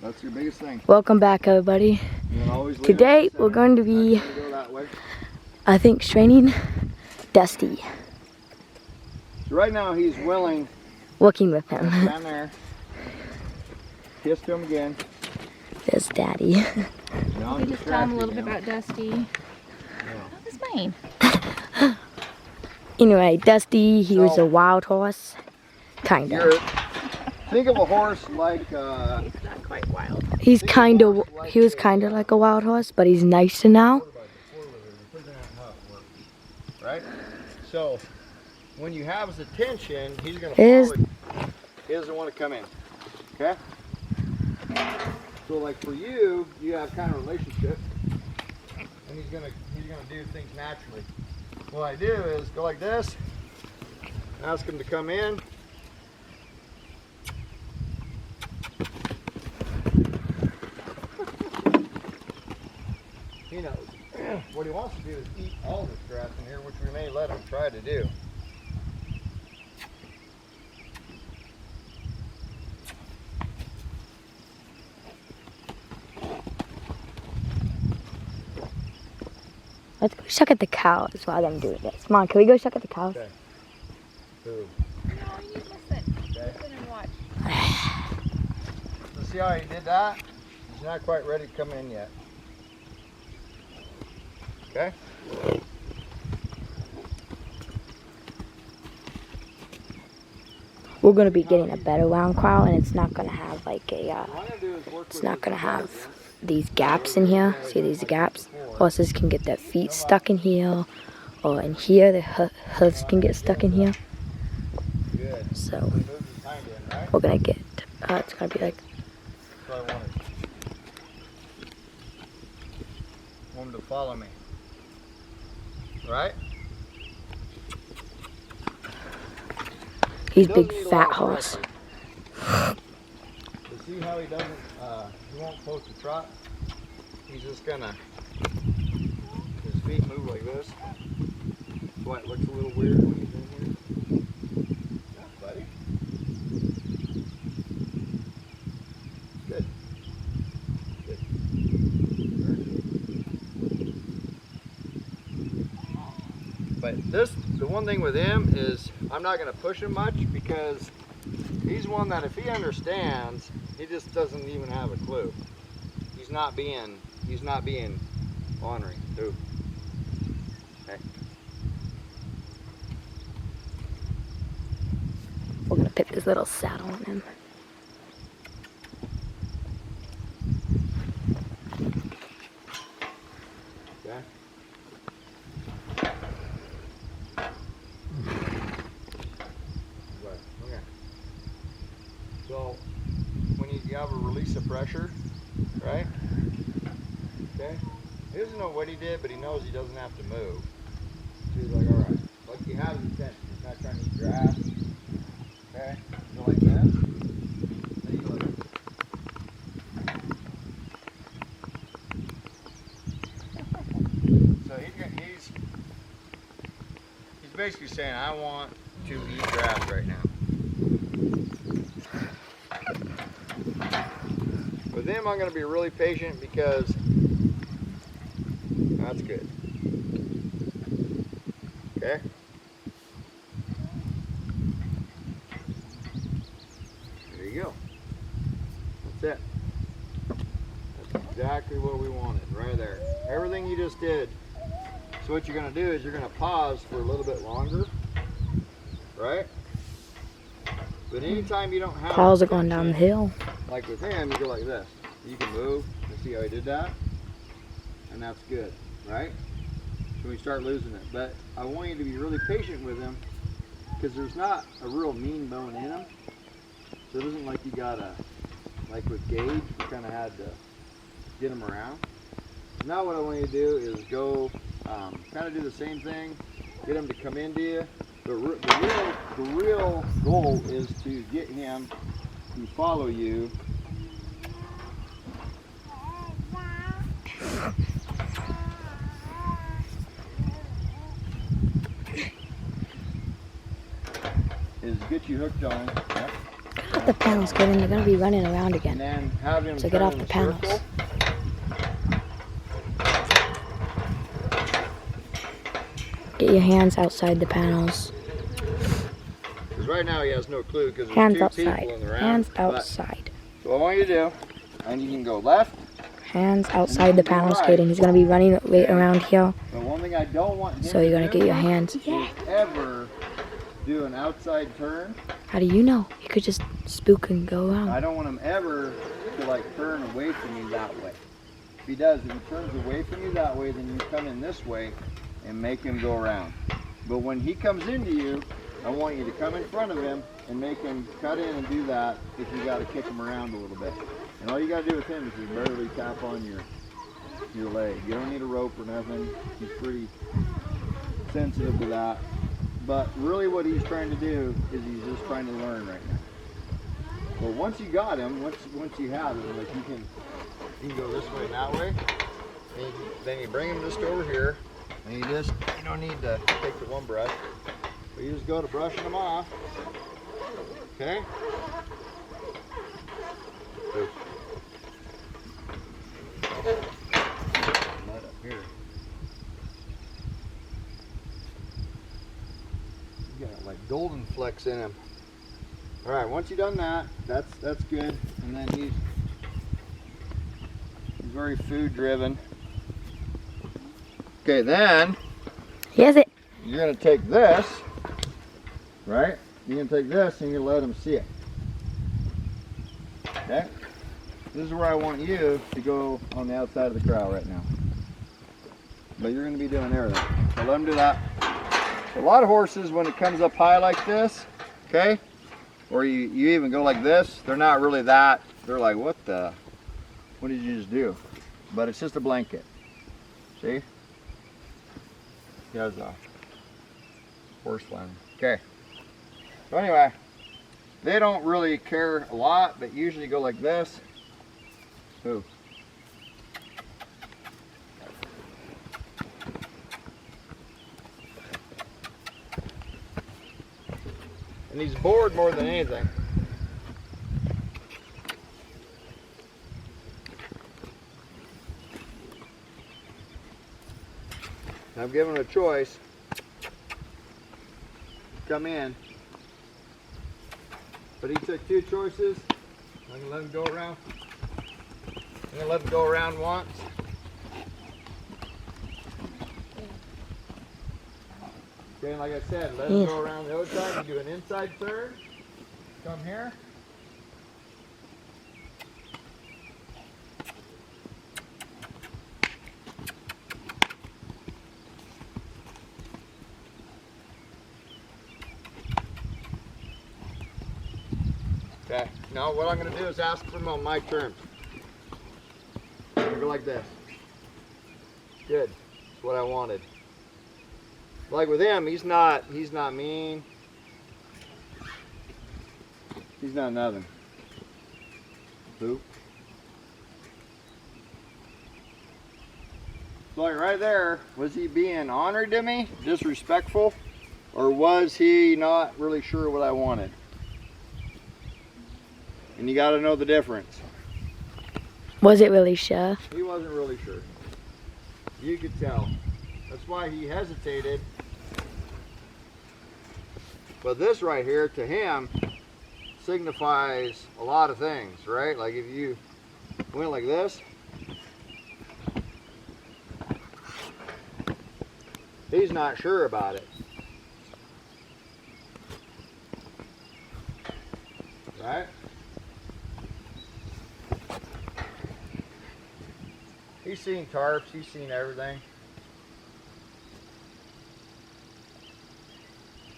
That's your biggest thing. Welcome back, everybody. Today we're going to be, I think, training Dusty. So right now he's willing. Working with him. Down there. Kiss to him again. There's Daddy. No, we just tell him a little bit about Dusty. Oh, his mane. Anyway, Dusty, he was a wild horse. Kinda. Think of a horse like He's not quite wild. He was kinda like a wild horse, but he's nicer now. Right? So when you have his attention, he's gonna follow you. He doesn't want to come in. Okay? So like for you, you have kind of a relationship, and he's gonna do things naturally. What I do is go like this, ask him to come in. He knows. What he wants to do is eat all this grass in here, which we may let him try to do. Let's go check at the cows while I'm doing this. Come on, can we go check at the cows? Okay. No, you need to listen. Okay. Listen and watch. So see how he did that? He's not quite ready to come in yet. Okay? We're gonna be getting a better round cow, and it's not gonna have like a, it's not gonna have these gaps in here. See these gaps? Horses can get their feet stuck in here, or in here, the hooves can get stuck in here. So we're gonna get, it's gonna be like, Want him to follow me. Right? he's big fat horse. See how he doesn't, he won't post a trot? He's just gonna, his feet move like this. That's why it looks a little weird when he's in here. Yeah, buddy. Good. Good. But the one thing with him is I'm not gonna push him much because he's one that if he understands, he just doesn't even have a clue. He's not being ornery. Ooh. Okay. We're gonna put this little saddle on him. Okay. Right. Okay. So when you have a release of pressure, right? Okay. He doesn't know what he did, but he knows he doesn't have to move. So he's like, all right, like you have his attention. He's not trying to eat grass. Okay. Go like this. Then you go like this. So he's basically saying, I want to eat grass right now. With him, I'm going to be really patient because that's good. Okay? There you go. That's it. That's exactly what we wanted right there. Everything you just did. So what you're going to do is you're going to pause for a little bit longer. Right? But anytime you don't have Cows are going down the hill. like with him, you go like this. You can move. You see how he did that? And that's good, right? So we start losing it. But I want you to be really patient with him because there's not a real mean bone in him. So it isn't like you gotta, like with Gage, you kind of had to get him around. Now what I want you to do is go kind of do the same thing. Get him to come into you. The real goal is to get him to follow you. Is get you hooked on. Yep. the panels, Kaden. They're gonna be running around And again. then have him So get turn off in the a panels. circle. Get your hands outside the panels. Because right now he has no clue because there's Hands two outside. people in the round. Hands But outside. so what I want you to do, and you can go left. Hands outside the panels, Right. Kaden. He's gonna be running right around here. But one thing I don't want him So you're gonna to do get your hands. is ever do an outside turn. How do you know? He could just spook and go I around. don't want him ever to like turn away from you that way. If he does, if he turns away from you that way, then you come in this way and make him go around. But when he comes into you, I want you to come in front of him and make him cut in and do that if you got to kick him around a little bit. And all you got to do with him is just barely tap on your leg. You don't need a rope or nothing. He's pretty sensitive to that. But really what he's trying to do is he's just trying to learn right now. Well, once you got him, once you have him, like you can go this way and that way. And then you bring him just over here, and you don't need to take the one brush, but you just go to brushing them off. Okay. Oops. Right up here. You got like golden flecks in him. All right, once you've done that, that's good. And then he's very food driven. Okay, then He has it. you're gonna take this, right? You're gonna take this and you're gonna let him see it. Okay? This is where I want you to go on the outside of the corral right now. But you're gonna be doing everything. So let him do that. A lot of horses, when it comes up high like this, okay, or you even go like this, they're not really that, they're like, what did you just do? But it's just a blanket. See? He has a horse line. Okay. So anyway, they don't really care a lot, but usually go like this. Ooh. And he's bored more than anything. I've given him a choice. Come in. But he took two choices. I'm gonna let him go around. I'm gonna let him go around once. Okay, and like I said, let him go around the other side. You do an inside turn. Come here. Okay, now what I'm going to do is ask for him on my terms. I'm going to go like this. Good, that's what I wanted. Like with him, he's not mean. He's not nothing. Boop. So like right there, was he being honored to me, disrespectful, or was he not really sure what I wanted? And you got to know the difference. Was it really sure? He wasn't really sure. You could tell. That's why he hesitated. But this right here, to him, signifies a lot of things, right? Like if you went like this, he's not sure about it. Right? He's seen tarps, he's seen everything.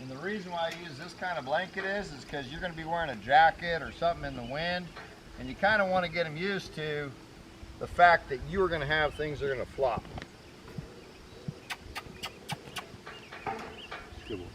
And the reason why I use this kind of blanket is because you're going to be wearing a jacket or something in the wind, and you kind of want to get him used to the fact that you are going to have things that are going to flop. Good one.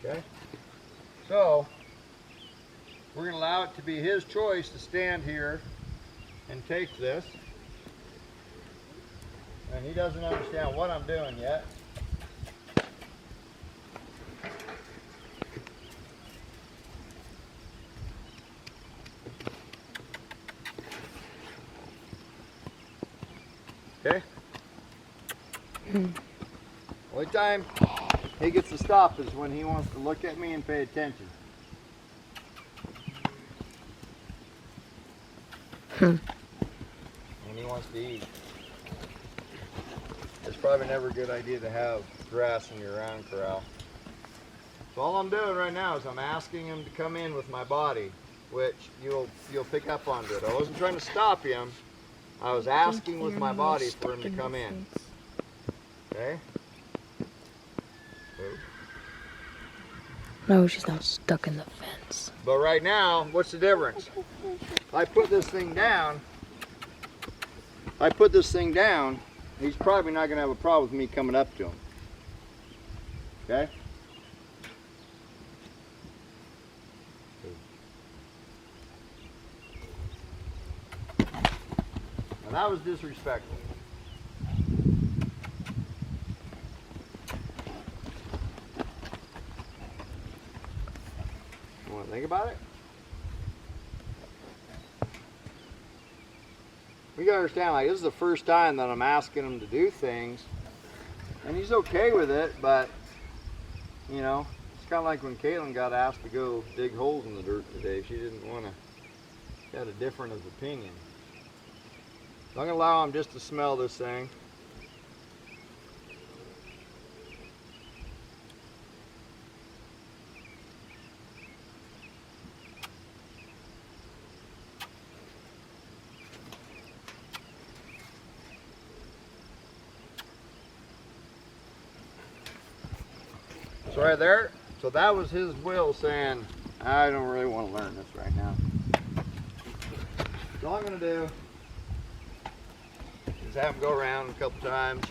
Okay, so we're going to allow it to be his choice to stand here and take this. And he doesn't understand what I'm doing yet. Okay? Only time he gets to stop is when he wants to look at me and pay attention. And he wants to eat. It's probably never a good idea to have grass in your round corral. So all I'm doing right now is I'm asking him to come in with my body, which you'll pick up on it. I wasn't trying to stop him. I was asking with my body for him to come in. Okay? No, she's not stuck in the fence. But right now, what's the difference? I put this thing down. He's probably not going to have a problem with me coming up to him. Okay? Now that was disrespectful. You want to think about it? We gotta understand, like, this is the first time that I'm asking him to do things, and he's okay with it, but, you know, it's kind of like when Caitlin got asked to go dig holes in the dirt today. She didn't want to, she had a different of opinion. So I'm gonna allow him just to smell this thing. So right there, so that was his will saying, I don't really want to learn this right now. So all I'm going to do is have him go around a couple times.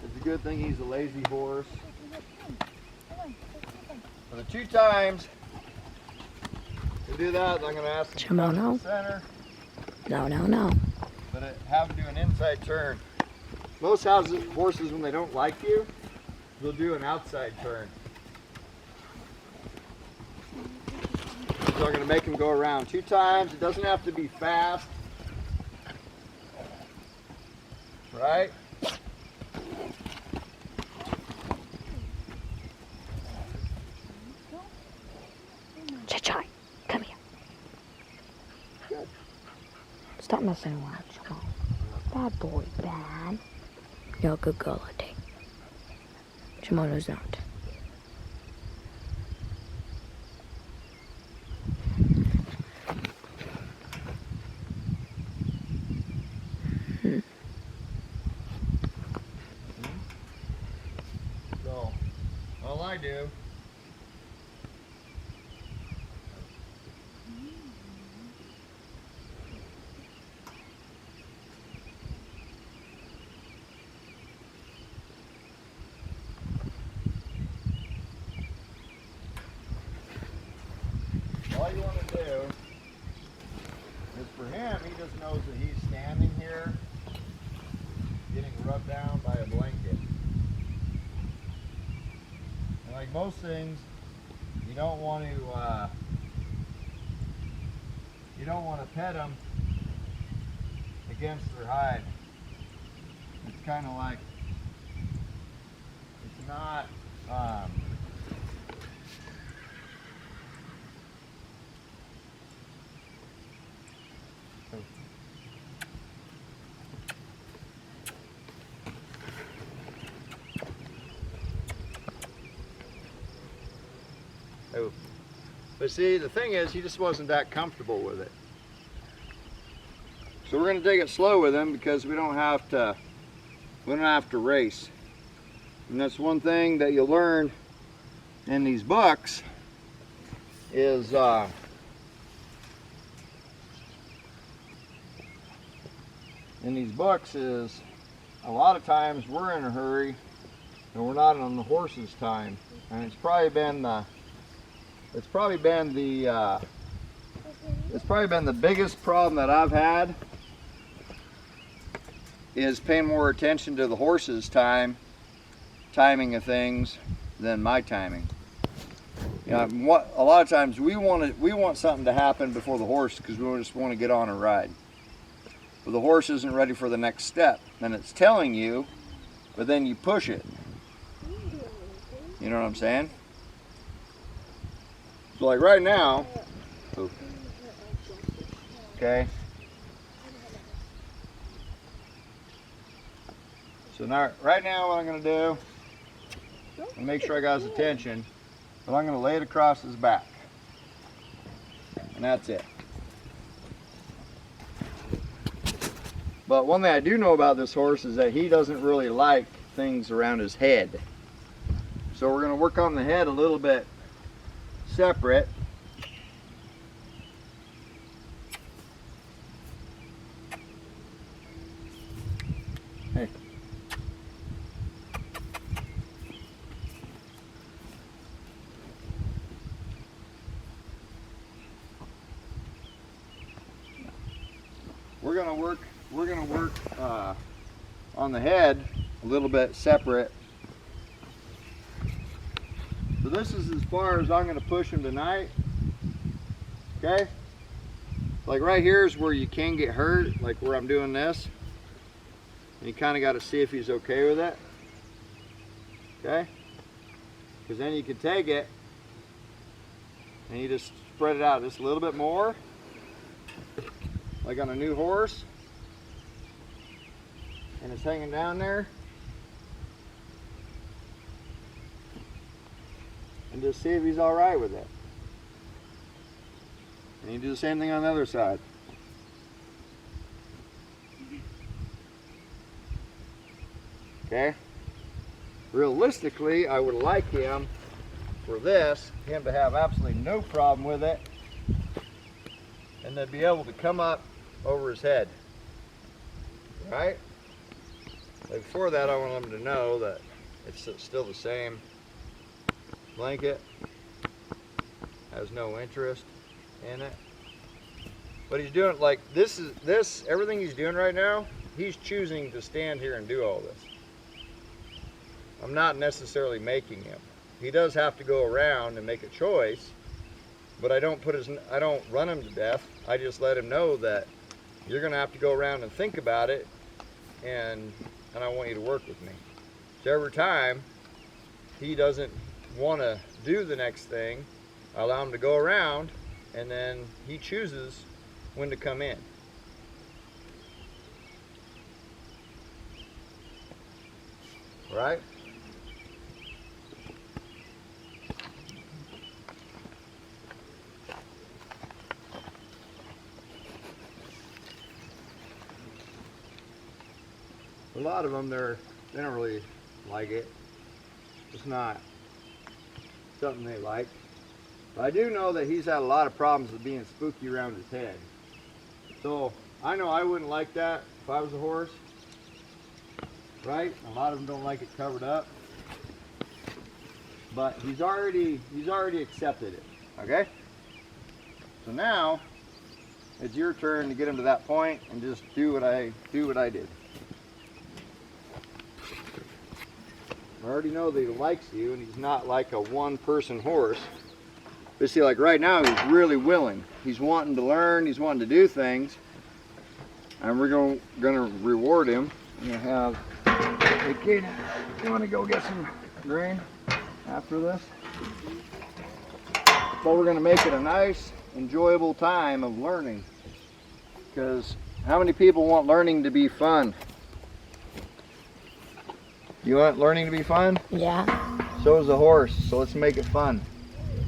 It's a good thing he's a lazy horse. For the 2 times to do that, I'm going to ask him to come to the center. No. But have him do an inside turn. Most horses, when they don't like you, they'll do an outside turn. So I'm going to make him go around 2 times. It doesn't have to be fast. Right? Chai, come here. Good. Stop messing around, Shimon. Bad boy, bad. You're a good girl, I think. Shimono's not. So, all I do all you want to do is, for him, he just knows that he's standing here getting rubbed down by a blanket. And like most things, you don't want to pet them against their hide. It's kind of like, it's not but see, the thing is, he just wasn't that comfortable with it. So we're going to take it slow with him because we don't have to race. And that's one thing that you'll learn in these bucks is a lot of times we're in a hurry and we're not on the horse's time. And it's probably been the biggest problem that I've had is paying more attention to the horse's timing of things than my timing. You know, a lot of times we want something to happen before the horse because we just want to get on a ride. but the horse isn't ready for the next step. Then it's telling you, but then you push it. You know what I'm saying? So like right now, okay. So now, right now what I'm gonna do, and make sure I got his attention, but I'm gonna lay it across his back. And that's it. But one thing I do know about this horse is that he doesn't really like things around his head. So we're going to work on the head a little bit separate. Hey. We're going to work on the head a little bit separate. So this is as far as I'm going to push him tonight. Okay? Like right here is where you can get hurt, like where I'm doing this. And you kind of got to see if he's okay with it. Okay? Because then you can take it and you just spread it out just a little bit more. Like on a new horse. And it's hanging down there. And just see if he's all right with it. And you do the same thing on the other side. Okay? Realistically, I would like him for this, him to have absolutely no problem with it, and to be able to come up over his head. Right? Before that, I want him to know that it's still the same blanket, has no interest in it. But he's doing like this, everything he's doing right now, he's choosing to stand here and do all this. I'm not necessarily making him. He does have to go around and make a choice, but I don't run him to death. I just let him know that you're gonna have to go around and think about it, and I want you to work with me. So every time he doesn't want to do the next thing, I allow him to go around, and then he chooses when to come in. Right? A lot of them, they don't really like it. It's not something they like. But I do know that he's had a lot of problems with being spooky around his head. So I know I wouldn't like that if I was a horse. Right? A lot of them don't like it covered up. But he's already accepted it. Okay? So now it's your turn to get him to that point and just do what I did. I already know that he likes you, and he's not like a one-person horse. But see, like right now, he's really willing. He's wanting to learn. He's wanting to do things, and we're going to reward him. We're going to have, hey, kid, you want to go get some grain after this? But we're going to make it a nice, enjoyable time of learning. Because how many people want learning to be fun? You want learning to be fun? Yeah. So is the horse, so let's make it fun.